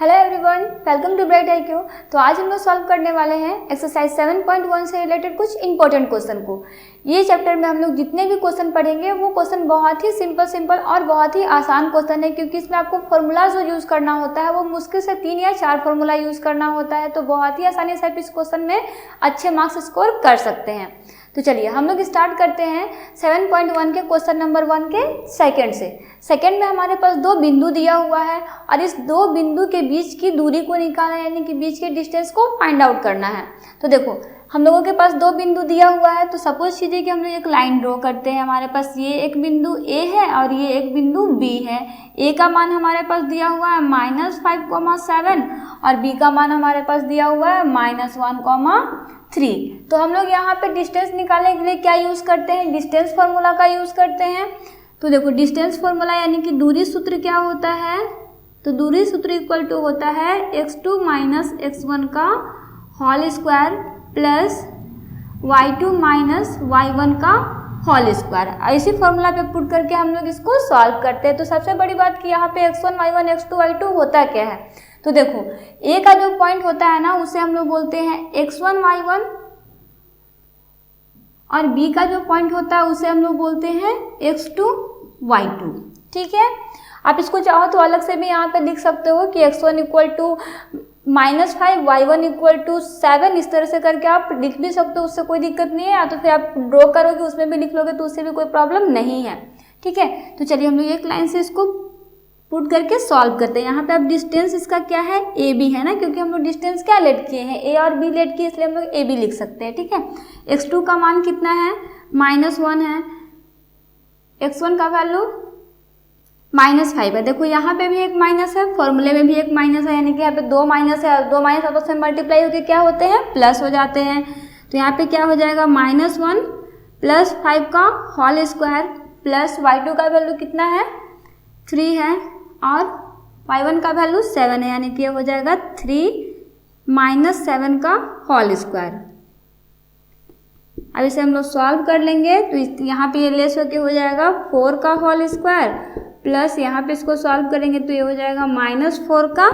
Hello everyone, welcome to bright IQ। तो आज हम लोग सॉल्व करने वाले हैं एक्सरसाइज 7.1 से रिलेटेड कुछ इंपॉर्टेंट क्वेश्चन को। ये चैप्टर में हम लोग जितने भी क्वेश्चन पढ़ेंगे वो क्वेश्चन बहुत ही सिंपल और बहुत ही आसान क्वेश्चन है, क्योंकि इसमें आपको फॉर्मूला जो यूज़ करना होता है वो मुश्किल से 3 या 4 फार्मूला यूज़ करना होता है। तो बहुत ही आसानी से आप इस क्वेश्चन में अच्छे मार्क्स स्कोर कर सकते हैं। तो चलिए हम लोग स्टार्ट करते हैं 7.1 के क्वेश्चन नंबर 1 के सेकंड से। सेकंड में हमारे पास 2 बिंदु दिया हुआ है और इस 2 बिंदु के बीच की दूरी को निकालना है, यानी कि बीच के डिस्टेंस को फाइंड आउट करना है। तो देखो हम लोगों के पास 2 बिंदु दिया हुआ है, तो सपोज कीजिए कि हम लोग एक लाइन ड्रॉ करते हैं। हमारे पास ये एक बिंदु A है और ये एक बिंदु B है। A का मान हमारे पास दिया हुआ है -5,7 और B का मान हमारे पास दिया हुआ है -1,3। तो हम लोग यहाँ पे डिस्टेंस निकालने के लिए क्या यूज़ करते हैं, डिस्टेंस फार्मूला का यूज़ करते हैं। तो देखो डिस्टेंस फार्मूला यानी कि दूरी सूत्र क्या होता है, तो दूरी सूत्र इक्वल टू होता है x2 - x1 का whole square plus y2 - y1 का होल स्क्वायर। इसी फॉर्मूला पे पुट करके हम लोग इसको सॉल्व करते हैं। तो सबसे बड़ी बात कि यहाँ पे x1 y1 x2 y2 होता क्या है, तो देखो A का जो पॉइंट होता है ना उसे हम लोग बोलते हैं x1 y1 और B का जो पॉइंट होता है उसे हम लोग बोलते हैं x2 y2। ठीक है, आप इसको चाहो तो अलग से भी यहाँ पे लिख सकते हो कि x1 equal to -5 y1 equal to 7, इस तरह से करके आप लिख भी सकते हो, उससे कोई दिक्कत नहीं है। या तो फिर आप ड्रॉ करोगे उसमें भी लिख लोगे तो उससे भी कोई प्रॉब्लम नहीं है। ठीक है, तो चलिए हम लोग एक लाइन से इसको पुट करके सॉल्व करते हैं। यहाँ पे अब डिस्टेंस इसका क्या है, ए बी है ना, क्योंकि हम लोग डिस्टेंस क्या लेट किए हैं, ए और बी लेट किए, इसलिए हम लोग ए बी लिख सकते हैं। ठीक है, x2 का मान कितना है, -1 है, x1 का वैल्यू -5 है। देखो यहाँ पे भी एक माइनस है, फॉर्मूले में भी एक माइनस है, यानी कि यहाँ पे 2 माइनस है और 2 माइनस आपस में मल्टीप्लाई होकर क्या होते हैं, प्लस हो जाते हैं। तो यहाँ पे क्या हो जाएगा, -1 + 5 का होल स्क्वायर प्लस y2 का वैल्यू कितना है, 3 है और y1 का वैल्यू 7 है, यानी कि ये हो जाएगा 3 - 7 का होल स्क्वायर। अब इसे हम लोग सॉल्व कर लेंगे तो यहाँ पे ये लेस होके हो जाएगा 4 का होल स्क्वायर प्लस यहाँ पे इसको सॉल्व करेंगे तो ये हो जाएगा -4 का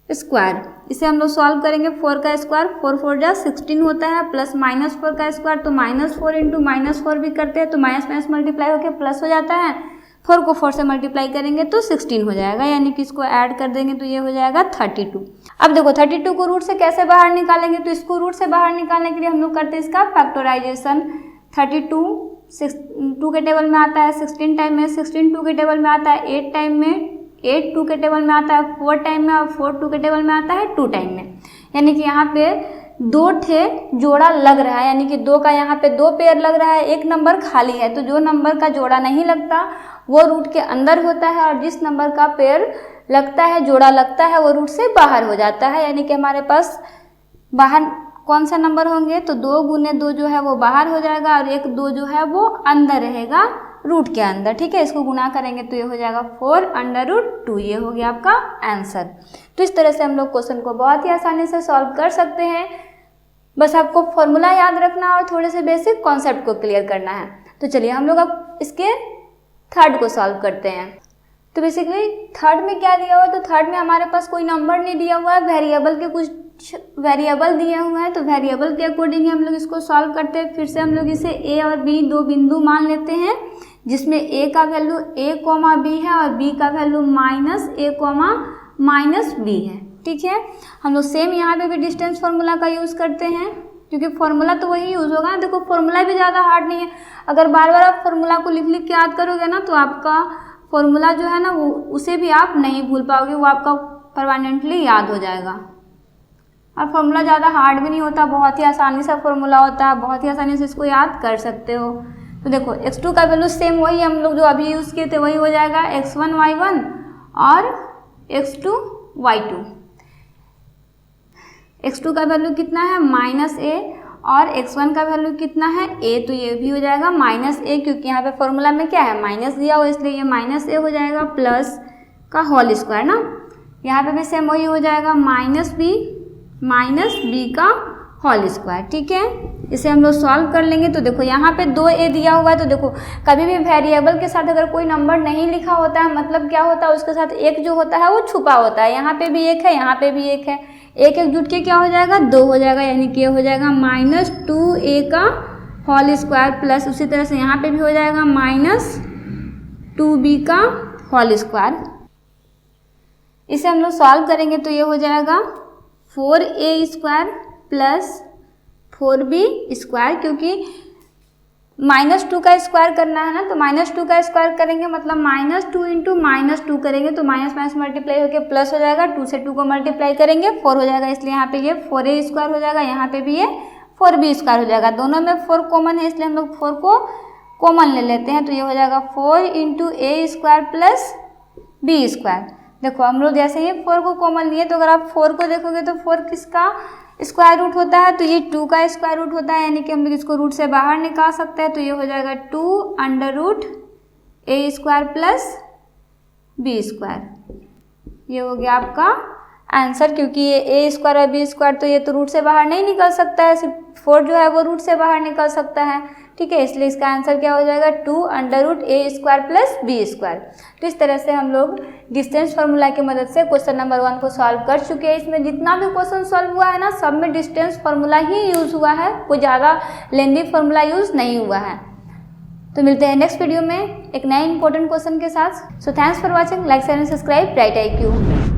स्क्वायर। इसे हम लोग सॉल्व करेंगे, 4 का स्क्वायर 4 4 जा 16 होता है, प्लस -4 का स्क्वायर तो -4 × -4 भी करते हैं तो माइनस माइनस मल्टीप्लाई होकर प्लस हो जाता है। 4 को 4 से मल्टीप्लाई करेंगे तो 16 हो जाएगा, यानी कि इसको ऐड कर देंगे तो ये हो जाएगा 32। अब देखो 32 को रूट से कैसे बाहर निकालेंगे, तो इसको रूट से बाहर निकालने के लिए हम लोग करते हैं इसका फैक्टराइजेशन। 32 2 के टेबल में आता है 16 टाइम में, 16 2 के टेबल में आता है 8 टाइम में, 8 2 के टेबल में आता है 4 टाइम में और 4 2 के टेबल में आता है 2 टाइम में। यानी कि यहाँ पे 2 ठे जोड़ा लग रहा है, यानी कि 2 का यहाँ पे 2 पेयर लग रहा है, एक नंबर खाली है। तो जो नंबर का जोड़ा नहीं लगता वो रूट के अंदर होता है और जिस नंबर का पेयर लगता है, जोड़ा लगता है, वो रूट से बाहर हो जाता है। यानी कि हमारे पास बाहर कौन सा नंबर होंगे, तो 2 × 2 जो है वो बाहर हो जाएगा और 1 2 जो है वो अंदर रहेगा रूट के अंदर। ठीक है, इसको गुना करेंगे तो ये हो जाएगा 4√2। ये हो गया आपका आंसर। तो इस तरह से हम लोग क्वेश्चन को बहुत ही आसानी से सॉल्व कर सकते हैं। बस आपको फॉर्मूला याद रखना और थोड़े से बेसिक कॉन्सेप्ट को क्लियर करना है। तो चलिए हम लोग अब इसके थर्ड को सॉल्व करते हैं। तो बेसिकली थर्ड में क्या दिया हुआ है, तो थर्ड में हमारे पास कोई नंबर नहीं दिया हुआ है, वेरिएबल के कुछ वेरिएबल दिए हुए हैं। तो वेरिएबल के अकॉर्डिंग हम लोग इसको सॉल्व करते हैं। फिर से हम लोग इसे ए और बी 2 बिंदु मान लेते हैं, जिसमें ए का वैल्यू a, b है और b का वैल्यू -a, -b है। ठीक है, हम लोग सेम यहाँ पे भी डिस्टेंस फार्मूला का यूज़ करते हैं, क्योंकि फार्मूला तो वही यूज़ होगा। देखो फार्मूला भी ज़्यादा हार्ड नहीं है, अगर बार बार आप फार्मूला को लिख लिख के याद करोगे ना तो आपका फार्मूला जो है ना वो उसे भी आप नहीं भूल पाओगे, वो आपका परमानेंटली याद हो जाएगा। और फार्मूला ज़्यादा हार्ड भी नहीं होता, बहुत ही आसानी से फार्मूला होता है, बहुत ही आसानी से इसको याद कर सकते हो। तो देखो x2 का वैल्यू सेम वही हम लोग जो अभी यूज़ किए थे वही हो जाएगा, x1 y1 और x2 y2। x2 का वैल्यू कितना है, -a और x1 का वैल्यू कितना है, a, तो ये भी हो जाएगा -a, क्योंकि यहाँ पे फॉर्मूला में क्या है, माइनस दिया हुआ, इसलिए ये -a हो जाएगा प्लस का होल स्क्वायर ना। यहाँ पे भी सेम वही हो जाएगा, -b का होल स्क्वायर। ठीक है, इसे हम लोग सॉल्व कर लेंगे। तो देखो यहाँ पे 2a दिया हुआ है, तो देखो कभी भी वेरिएबल के साथ अगर कोई नंबर नहीं लिखा होता है मतलब क्या होता है, उसके साथ एक जो होता है वो छुपा होता है। यहाँ पे भी एक है, यहाँ पे भी एक है, एक एक जुट के क्या हो जाएगा, 2 हो जाएगा, यानी कि ये हो जाएगा -2a का होल स्क्वायर प्लस उसी तरह से यहाँ पे भी हो जाएगा -2b का होल स्क्वायर। इसे हम लोग सॉल्व करेंगे तो ये हो जाएगा 4a square plus 4b square, क्योंकि -2 का स्क्वायर करना है ना, तो -2 का स्क्वायर करेंगे मतलब -2 इंटू -2 करेंगे तो माइनस माइनस मल्टीप्लाई होकर प्लस हो जाएगा, 2 से 2 को मल्टीप्लाई करेंगे 4 हो जाएगा, इसलिए यहाँ पे ये 4a स्क्वायर हो जाएगा, यहाँ पे भी ये 4b स्क्वायर हो जाएगा। दोनों में 4 कॉमन है इसलिए हम लोग 4 को कॉमन ले लेते हैं, तो ये हो जाएगा 4 into a square plus b square. देखो हम लोग जैसे ही 4 को कॉमन लिए तो अगर आप 4 को देखोगे तो 4 किसका स्क्वायर रूट होता है, तो ये 2 का स्क्वायर रूट होता है, यानी कि हम लोग इसको रूट से बाहर निकाल सकते हैं, तो ये हो जाएगा 2 under root a square plus b square. ये हो गया आपका आंसर, क्योंकि ये a स्क्वायर और b स्क्वायर तो ये तो रूट से बाहर नहीं निकल सकता है, सिर्फ 4 जो है वो रूट से बाहर निकल सकता है। ठीक है, इसलिए इसका आंसर क्या हो जाएगा 2 under root a square plus b square. तो इस तरह से हम लोग डिस्टेंस फार्मूला की मदद से क्वेश्चन नंबर 1 को सॉल्व कर चुके हैं। इसमें जितना भी क्वेश्चन सॉल्व हुआ है ना, सब में डिस्टेंस फार्मूला ही यूज़ हुआ है, कोई ज़्यादा लेंदी फार्मूला यूज़ नहीं हुआ है। तो मिलते हैं नेक्स्ट वीडियो में एक नए इंपॉर्टेंट क्वेश्चन के साथ। So thanks for watching, like share and subscribe bright IQ।